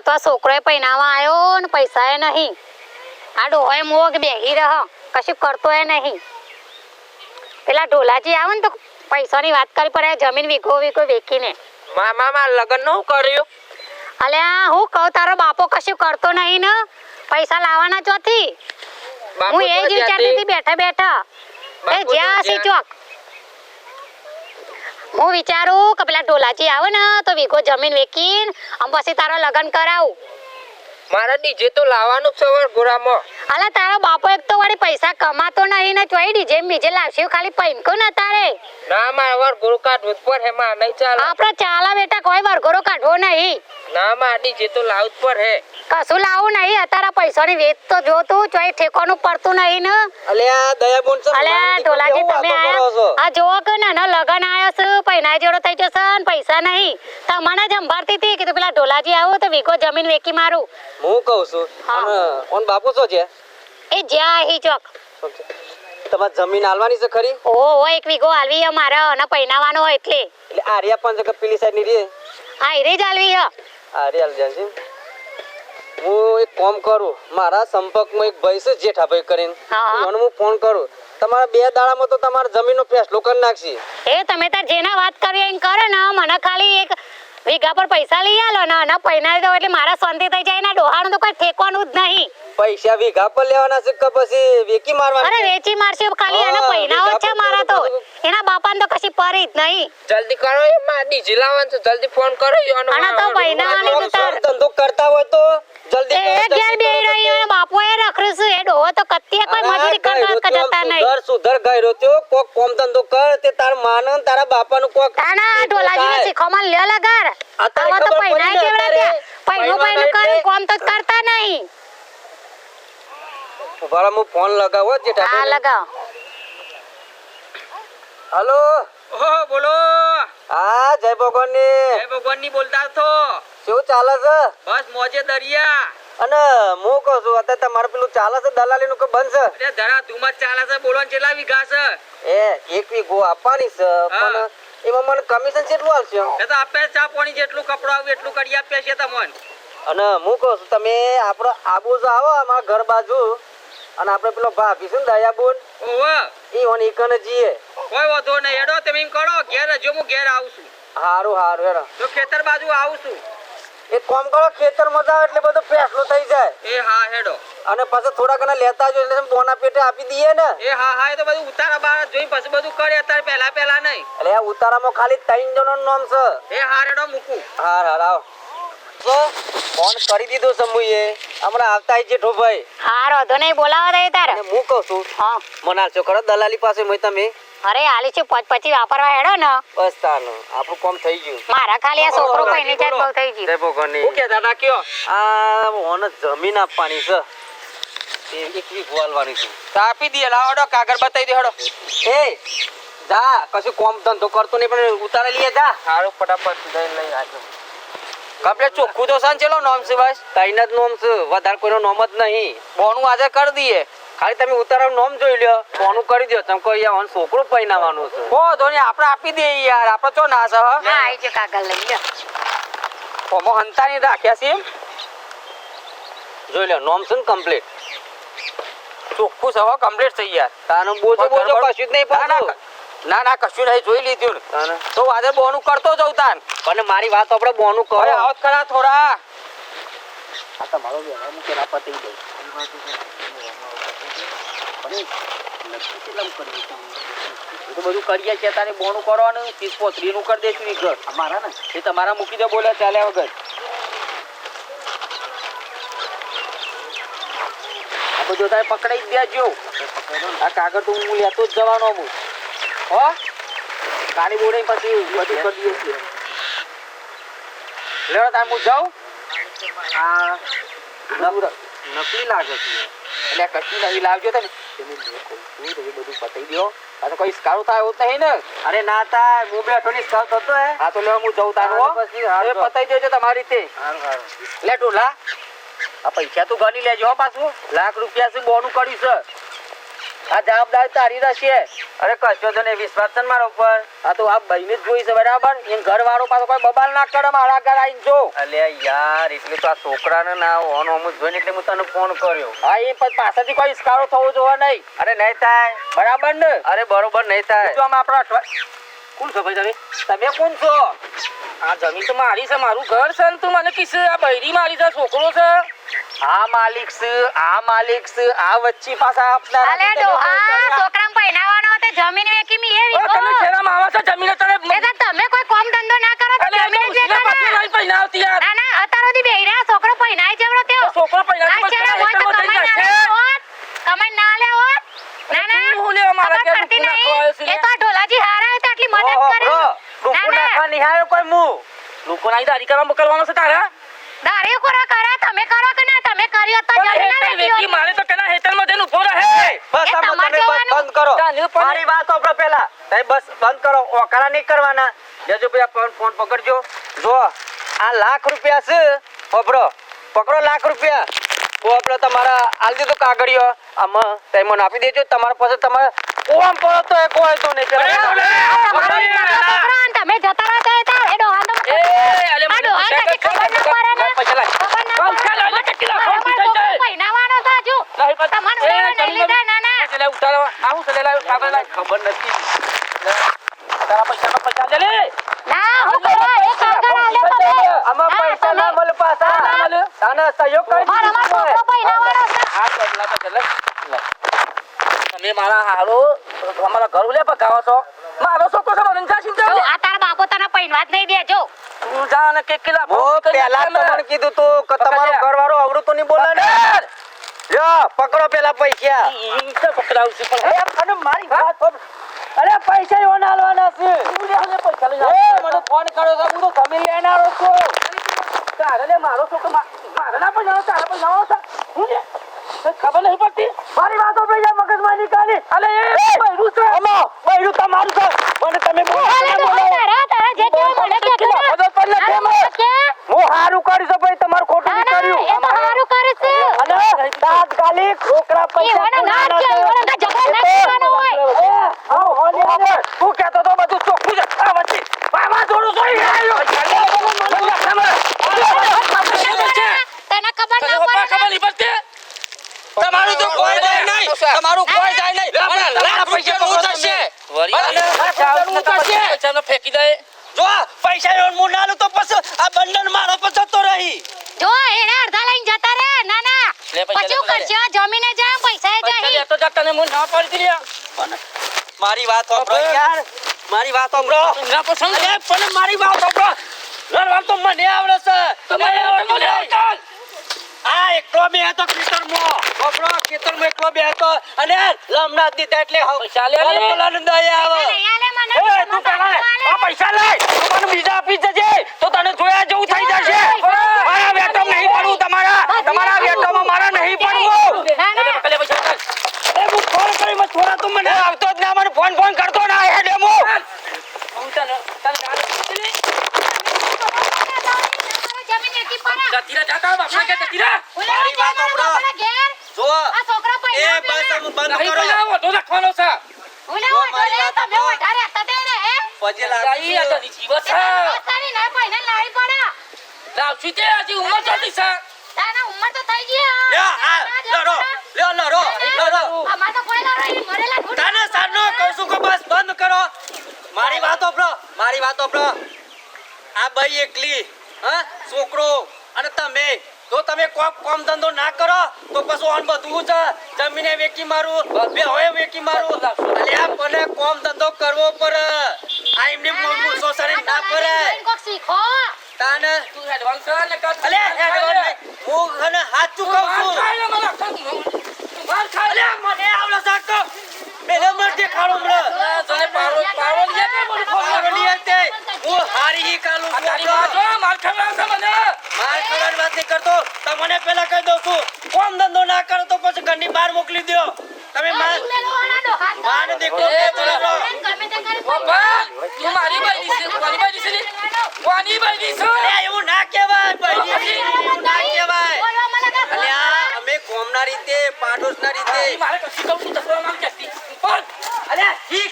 અમાર તો આ છોકરોએ પૈણાવા આવ્યો ને પૈસા એ નહીં. આ ડોહોએ મોગ બેહી રહ કશું કરતો એ નહીં. પેલા ઢોલાજી આવે ને તો પૈસાની વાત કરી પડે જમીન વીઘો વેચીને. મામા લગન નું કર્યું. અલ્યા હું કહું તારો બાપો કશું કરતો નહીં ને પૈસા લાવવાના ચોથી. હું એ જ વિચારતી હતી બેઠા બેઠા એ જ્યાં હસી ચોક. હું વિચારું કે પેલા ઢોલાજી આવે ને તો વીઘો જમીન વેચીને પછી તારો લગન કરાવું. મારા ડીજે તો લાવવાનું છે ગોરામાં. અલા તારો બાપો એક તો વળી પૈસા કમાતો નહીં ને ચોઈ ડીજે બીજે લાવશે ખાલી પૈનકો ન તારે. ના મારા ગોરો કાઢવું પર હે માં નહીં ચાલે. આપણે ચાલા બેટા કોઈ વરઘોરો કાઢવો નહીં. ના માં ડીજે તો લાવવું પર હે. કશું લાવું નહીં અત્યારે પૈસાની વેચ તો જો તું ચોઈ ઠેકોનું પડતું નહીં ને. અલ્યા દયાબોન છે. અલ્યા ઢોલાજી તમે આયા આ જોવો કે નાનો લગન આયો છે પૈના જેડો થઈ જશે ને પૈસા નહીં. તમને જ સંભાળતી હતી કે પેલા ઢોલાજી આવો તો વીઘો જમીન વેચી મારું. હું કહું છું ઓન બાપુ છો છે એ જ્યાં હી ચોક. તમાર જમીન આલવાની છે ખરી? ઓ એક વીઘો આલવી હે મારા અને પૈનાવાનો હોય એટલે આર્યા પણ છે પેલી સાઈડ ની રે. હા ઈરે જ આલવી હે. આર્યા જાન છે. હું એક કામ કરું મારા સંપર્કમાં એક ભાઈ છે જેઠાભાઈ કરીને એને હું ફોન કરું. તમારા 2 દાડામાં તો તમારા જમીનનો ફેસલો કરી નાખશી. એ તમે તાર જેના વાત કરી એમ કરો ને મને ખાલી એક વીઘા પર પૈસા લઈ આલો ને ના પૈના દો એટલે મારા શાંતિ થઈ જાય ને ડોહાનું તો કોઈ ઠેકવાનું જ નહીં. પૈસા વીઘા પર લેવાના છે કે પછી વેચી મારવાના? અરે વેચી મારશે ખાલી એના પૈનાઓ છે મારા તો એના બાપાને તો કશી પરી જ નહીં. જલ્દી કરો એ માં ડીજી લાવવાનું છે જલ્દી ફોન કરો યોનો. આના તો પૈનાવાની તો તાર ધંધો કરતા હોય તો જલ્દી એ ઘેર બેહી રહ્યો એ બાપો એ રખડું છે એ ડોહો તો કત્તીએ કોઈ મજૂરી કરવા જતા નહીં. સુધર ગયરો ત્યો કોક કોમ ધંધો કર તે તાર માનન તારા બાપાનું કોક તાના ઢોલાજીને શીખોમાં લ્યો લગાર. આવા તો પૈના કેવડા પૈનું કરે કોમ તો કરતા નહીં. ઉભારા હું ફોન લગાવો જેઠા. હા લગાવ. હેલો. ઓહો બોલો. હા જય ભગવાનની બોલતા છો. શું ચાલે છે? બસ મોજે દરિયા. અને હું કહું છું અત્યારે તમારે પેલું ચાલે છે દલાલીનું કે બંધ છે? અરે ધરા તું મત ચાલે છે બોલો ને કેટલા વીઘા છે? એ 1 વીઘો આપવાની છે પણ એમાં મને કમિશન કેટલું આવશે? એ તો આપે ચા પાણી જેટલું કપડું આવે એટલું કરી આપે છે તમને. અને હું કહું છું તમે આપણો આબુ જો આવો અમારા ઘર બાજુ અને આપણે પેલો ભાભી છે ને દયાબુન ઓહો ઈ ઓન ઈકન જીએ. કોઈ વાંધો નહીં હેડો તમે એમ કરો ઘેર જો હું ઘેર આવું છું. હારું હેડો. તો ખેતર બાજુ આવું છું. એક કામ કરો ખેતરમાં જાવ એટલે બધો ફેસલો થઈ જાય. એ હા હેડો. અને પછી થોડા ઘણા લેતા જો એટલે બોના પેટે આપી દઈએ ને. એ હા એ તો બધું ઉતારા બાર જોઈ પછી બધું કરે અત્યારે પહેલા નહીં. એટલે આ ઉતારામાં ખાલી 3 જણોનું નામ છે. એ હા હેડો મૂકું. હા આવો. ફોન કરી દીધો સમૂહે હમણાં આવતા આઈ જેઠો ભાઈ. હા રોધો નહીં બોલાવા દે તારે. અને હું કહું છું હા મનાલ છો ખરો દલાલી પાસે મેં તમે? અરે આલી છે પછી વાપરવા હેડો ને બસ તાનો આપણું કામ થઈ ગયું. મારા ખાલી આ છોકરો પૈની ચાટ બહુ થઈ ગઈ. જય ભગવાનની. હું કહેતા હતા કયો? આ ઓન જમીન આપવાની છે તે 1 વીઘો આલવાની છે. તો આપી દે લાવડો કાગળ બતાવી દે હેડો. એ જા કશું કોમ ધંધો કરતો નહીં પણ ઉતારે લઈએ જા. સારું ફટાફટ જઈને લઈ આવજો. કપડે ચોખ્ખું તો સાંચેલો નામ છે બસ 3 જ નામ છે વધારે કોઈનો નામ જ નહીં. બોનું આજે કરી દઈએ. ખાલી તમે ઉતારાનું નામ જોઈ લ્યો કોનું કરી દો તમે કોઈ યાર છોકરો પૈનાવાનું છે. હો ધોની આપણે આપી દઈએ યાર આપણે તો ના છે હા આઈ છે કાગળ લઈ લે. હોમો હંતાની રાખ્યા છે એમ જોઈ લ્યો નામ છે ને કમ્પ્લીટ ચોખ્ખું છે કમ્પ્લીટ થઈ યાર. તાનો બોજો કશું જ નહીં પાડો. ના કશું નહીં જોઈ લીધું ને તો આજે બોનું કરતો જઉં તાન. અને મારી વાત આપણે બોનું કરો. હવે આવત કરા થોડા. આ તમારો વ્યવહાર હું કેના પતી દઈ. તો બધું કરીએ છીએ તારે બોનું કરવાનું 30-35 નું કરી દેશું ઘર અમારા ને એ તમારા મૂકી દે બોલે ચાલ્યા વગર. આ બધું તારે પકડાઈ જ દેજો. આ કાગળ તો હું લેતો જ જવાનો હું. હો કાળી બોડે પછી બધું કરી દઈએ છીએ. લેવા તાર હું જાઉં. આ નકલી લાગે છે એટલે કશું નવી લાવજો તમે બધું પતાવી દો. આ તો કઈ સ્કારો થાય એવું નહીં ને? અરે ના થાય હું બેઠો ની સ્કાઉટ હતો હે. હા તો લેવા હું જઉં તારું પછી પતાવી દેજો તમારી રીતે. લે ટોલા આ પૈસા તો ગણી લેજો પાછું. ₹1,00,000 શું બોનું કર્યું છે. આ જવાબદારી તારી રહેશે. અરે કશો તો નહીં, વિશ્વાસ છે ને મારા ઉપર. આ તો આ ભાઈને જ જોઈ છે બરાબર. એન ઘર વાળો પાછો કોઈ બબાલ ના કરે મારા ઘર આવીને જો. અલ્યા યાર, એટલે તો આ છોકરાને ના ઓનો અમુક જોઈને એટલે હું તને ફોન કર્યો. હા એ પછી પાછળથી કોઈ ઇસ્કારો થવો જોવા નહીં. અરે નહીં થાય. બરાબર ને? અરે બરોબર નહીં થાય. જો આમ આપણા કોણ છો ભાઈ તમે કોણ છો? આ જમીન તો મારી છે, મારું ઘર છે ને તું મને કીધું આ બૈરી મારી છે, છોકરો છે. આ માલિક છે, આ માલિક છે, આ વચ્ચી પાછા આપના. અલે ડોહા છોકરાને પહેરાવવાનો તે જમીન વેકી મી એ ઓ તમે શેના માવા છો જમીન તને? એ તો તમે કોઈ કામ ધંધો ના કરો તો જમીન જ વેચો ને. પહેરાવતી યાર. ના ના અત્યાર સુધી બેહરા છોકરો પહેરાય જેવડો તેઓ. છોકરો પહેરાવતી આ છેડા હોય તો કમાઈ ના લે હોત. ના ના હું લેવા મારા ખબર પડતી નહીં. એ તો આ ઢોલાજી હારા તો આટલી મદદ કરે. રૂપુ નાખવા નિહાળ્યો કોઈ મું. લોકો ના દારી કરવા મોકલવાનો છે તારા? દાડીઓ કરો કરે તમે કરો કે ના તમે કર્યો તો જમીન ના વેચી મારે તો પેલા હેતરમાં જઈને ઉભો રહે. બસ આ તમારે તમે બસ જોવાનું. બંધ કરો. ચાલ્યું પણ. મારી વાત સાંભળો પહેલા. તમે બસ બંધ કરો. ઓકારા નહીં કરવાના. જજો ભાઈ ફોન પકડજો. જો આ લાખ રૂપિયા છે. સાંભળો, પકડો લાખ રૂપિયા. તો આપણે તમારા આલ દીધું કાગળિયો આમાં તમે મને આપી દેજો. તમારા પાસે તમારે કોમ પડો તો એ કોઈ તો નહીં તમે જતા રહો તો એ ડોહા તો આ ડોહા કદી ખબર ના પડે ને. ખબર ના પડે. પહેરાવાનો છે હજુ. તમારું નહીં લીધા ના ના. ખબર નથી. તારા પૈસા દે લે. ના હું કરવા એ કાગળ આલે તમે. આમાં પૈસા ના મળે પાછા. ના મળે. તાને સહયોગ કરી મારા માં છોકરો પહેરાવાનો છે. આ બદલા તો ચાલે. તમે મારા હારો અમારા ઘર ઉલે પકાવો છો. મારો છોકરો છે મને જા ચિંતા. આ તારા બાપો તને પહેરવા જ નહીં દેજો. તું જા ને કેક કિલા ઓ પહેલા તો મને કીધું તું કે તમારો ઘરવાળો અવળું તો નહીં બોલે ને. લ્યો પકડો પેલા પૈસા. ઈ તો પકડાવું છે પણ અને મારી વાત અરે પૈસા એવો નાલવાના છે. મને પૈસા લઈ એ મને ફોન કર્યો છે, હું તો જમીન લેનારો છું. તારે લે મારો છોકરો મારે ના પણ તારે પણ જવાનો છે. હું લે ખબર નહીં પડતી. મારી વાતો પૈસા મગજમાં નીકાળી. અલે એ બૈરું છે. અમા બૈરું તમારું છે. મને તમે અરે ડોહા તારા જે કેવું મને કે કરે. મદદ પર નથી અમે. કે હું હારું કર્યું છે ભાઈ, તમારું ખોટું ના નહીં ના એ તો કર્યું. સારું કરે છે. અને તાત્કાલિક છોકરા પૈસા એવાના ના કે એવાના ઝઘડા ના કરવાનો હોય. તું કહેતો તો બધું ચોખ્ખું છે. આ વચ્ચે મામા જોડું જોઈ આવ્યો. તને ખબર ના પડે. ખબર નહીં પડતી. તમારું તો કોઈ જાય નહીં. તમારું કોઈ જાય નહીં. લાલા પૈસા નું થશે. પૈસા ફેંકી દે. જો પૈસા નો હું નાલું તો પછી આ બંધન મારો પર જતો રહી. જો એને અડધા લઈને જતા રે. ના ના લે પૈસા પછી કરશે જમીને જાય પૈસા પૈસા જાય. લેતો જા તને હું ના પાડી લ્યા. મારી વાત સાંભળો યાર. મારી વાત સાંભળો. ના પસંદ અરે પણ મારી વાત સાંભળો. લડવાનું તો મને આવડે છે. તમે આવડતું નહીં. આ એકલો બે હતો ખેતરમાં. બાપરો ખેતરમાં એકલો બે હતો અને લમણા દીધા એટલે પૈસા લે લે. બોલાને દયા આવે. લઈ આલે મને. એ તું પેલા આ પૈસા લે. તું મને બીજા આપી જજે તો તને જોયા જેવું થઈ જશે. મારા વેટમ નહીં પડવું તમારા. તમારા વેટમમાં મારા નહીં પડવું. ના ના પેલે પૈસા લે. એ હું ફોન કરી મત છોરા તું મને આવતો જ ના, મને ફોન કરતો ના હે ડેમો. હું તને જમીન વેચી પડે. જતીરા જાતા બાપા કે જતીરા. મારી વાત સાંભળો. ઘેર જો આ છોકરા એ પહેલા બસ હું બંધ નહીં કરો. બનાવો તો રાખવાનો છે. ઓલે ઓલે તમે વધારે હતા તે રે હે. પછી લાઈ આ તો જીવત છે. તારી ના પહેલા લાવી પડે. લાવશું તે હજી ઉંમર ચોટી છે. તાના ઉંમર તો થઈ ગઈ હે. લ્યો આ લડો. અમાર તો કોઈ લડો ઈ મરેલા ઘૂંટ. તાને સાનો કહું છું કે બસ બંધ કરો. મારી વાત સાંભળો. આ ભાઈ એકલી હા છોકરો અને તમે કોમ ધંધો ના કરો તો પછી ઓન બધું છે. જમીને વેકી મારું, બે હોય વેકી મારું. અલ્યા પણ કોમ ધંધો કરવો પડે. આ એમને મૂસો સરી ના પડે. કોક શીખો. તાને તું એડવાન્સ ને કર. અલ્યા હું અને હાથ ચૂકવું છું. માર ખાય લે. મને આવડે સાકો મેલે મરતે ખાડો મળ. તને પારો લે કે બોલ પાવલિયા તે હું હારી હી કાલું છું. તારી વાત જો માર ખાવા છે મને. માર ખાવાની વાત નહીં કરતો. તમને પહેલા કહી દઉં છું કોમ ધંધો ના કરો તો પછી ઘરની બહાર મોકલી દો. તમે માને દેખો ગમે તે કરી બાબા તું મારી બાઈ છે. કોની બાઈ છે? અલ્યા એવું ના કહેવાય ભાઈ. એવું ના કહેવાય. બોલવા મને કે અલ્યા અમે કોમના રીતે પાડોશના રીતે મારે કશી કહું છું દસરા નામ કેસી. પણ અલ્યા ઈ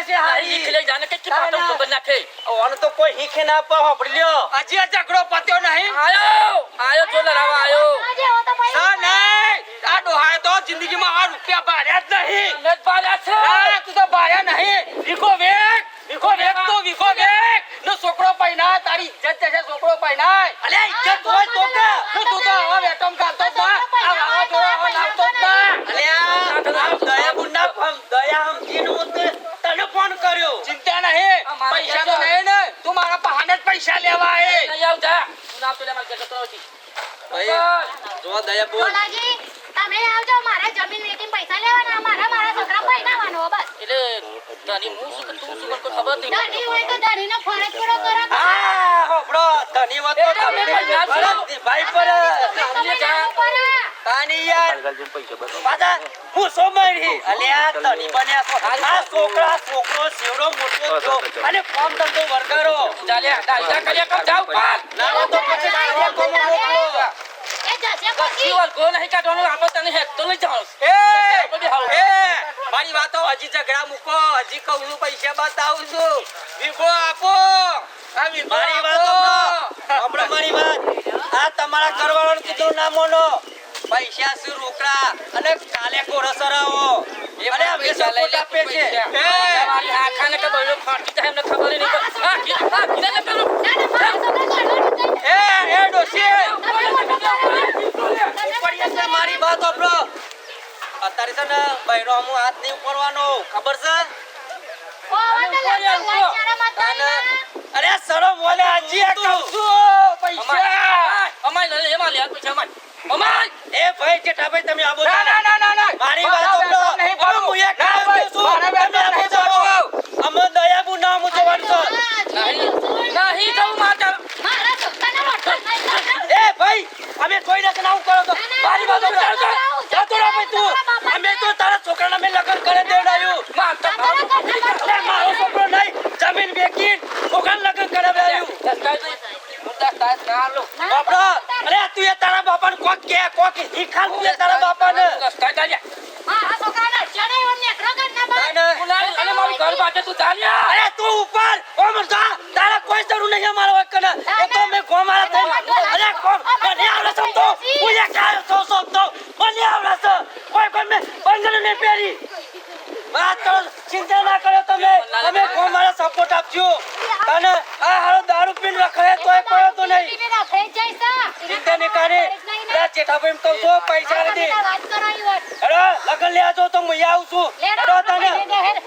છે હારી ઈખલે જાને કે પાટો ખબર નાખે ઓન તો કોઈ હીખે ના પા હોપડી લ્યો હજી આ ઝઘડો પત્યો નહીં આયો જો લડાવા આયો આજે હો તો પૈસા સા નહીં આ ડોહાએ તો જિંદગીમાં આ રૂપિયા ભાર્યા જ નહીં નત પાડ્યા છે આ તું તો ભાર્યા નહીં વિખો વેક નો છોકરો પૈના તારી ઇજ્જત જશે છોકરો પૈના અલે ઇજ્જત હોય તો કે તું તો હવે વેટમ ખાતો જ ના આ વાવા જોડા હવે લાવતો જ ના અલે આ દયા બુન્ના ફમ દયા હમ જીનું તને ફોન કર્યો ચિંતા નહીં પૈસા તો નહીં ને તું મારા પહાને જ પૈસા લેવા હે નહીં આવતા તું ના તો લે માર જગતો હતી ભાઈ જો દયા બોલ ડોલાજી તમે આવજો મારા જમીન વેચીને પૈસા લેવાના મારા છોકરા પૈનાવાનો બસ એટલે તની હું શું તું શું કોઈ ખબર નહીં ધણી હોય તો ધણીનો ફરજ પૂરો કરો આ હોબળો ધન્યવાદ તો તમને ભાઈ પર તાની યાર પાછા હું સોમરી અલ્યા તની બન્યા છો આ છોકરો સેવડો મોટો છો અને ફોન ધંધો વરગારો ચાલ્યા ડાયરા કર્યા કમ જાવ પાલ ના તો પછી મારો કોમ મોકલો એ જશે કસી પછી વાર ગો નહીં કાઢવાનો આપણે તને હેક તો નહીં જાણો એ મારી વાતો હજી ઝઘડા મૂકો હજી કહું પૈસા બતાવું છું વિગો આપો આ મારી વાતો આપણે મારી વાત આ તમારા ઘરવાળાનું કીધું ના મોનો પૈસા શું રોકડા અને કાલે કોરસરાવો અને અમે સપોર્ટ આપે છે તમારી આખાને કે બોલો ફાટી જાય એમને ખબર નહીં આ કીધા ને પેલું એ ડોશી ઉપડીએ છે મારી વાત આપરો અત્યારે છે ને બૈરો હું હાથ નહીં ઉપડવાનો ખબર છે અરે સરો બોલે હજી આ કહું છું પૈસા અમાય લે એમાં લે પૈસા અમાય એ ભાઈ જેઠાભાઈ તમે આવો ના મારી વાત આપરો નહીં પડું હું એક કામ છું તમે આવો જાઓ અમે દયાબુ નામ ઉજવણ છો નહીં જવું માતા મારા છોકરાને મોટો નહીં એ ભાઈ અમે કોઈ ના નામ કરો તો મારી વાત આપરો જાતો રે ભાઈ તું અમે તો તારા છોકરાને મે લગન કરે દેડાયું માતા અરે મારો છોકરો નહીં જમીન વેચી છોકરાને લગન કરાવ્યું બાપડા અરે તું એ તારા બાપાને કોક હીખાલ તું એ તારા બાપાને મારા છોકરાને ચડે ઓને રગડ ના બાર અને મારી ઘર બાજુ તું ચાલ્યા અરે તું ઉપર ઓમ જા તારા કોઈ જરૂર નહીં અમારો વકને એ તો મે ગોમાળા થઈ અરે કોમ મને આવડે સમતો હું એ કાયો છો સમતો મને આવડે છે કોઈ મે બંગલ ને પેરી વાત કરો ચિંતા ના કરો તમે ગોમાળા સપોર્ટ આપજો અને આ હારો દારૂ પીને રખડે તોય કોઈ તો નહીં ટીવીના ફ્રેજ જઈસા ચિંતા ને કરે રે જેઠાભાઈ તો જો પૈસા નથી વાત કરાઈ વાત અરે લગન લે આજો તો હું આવું છું લેડો. અરે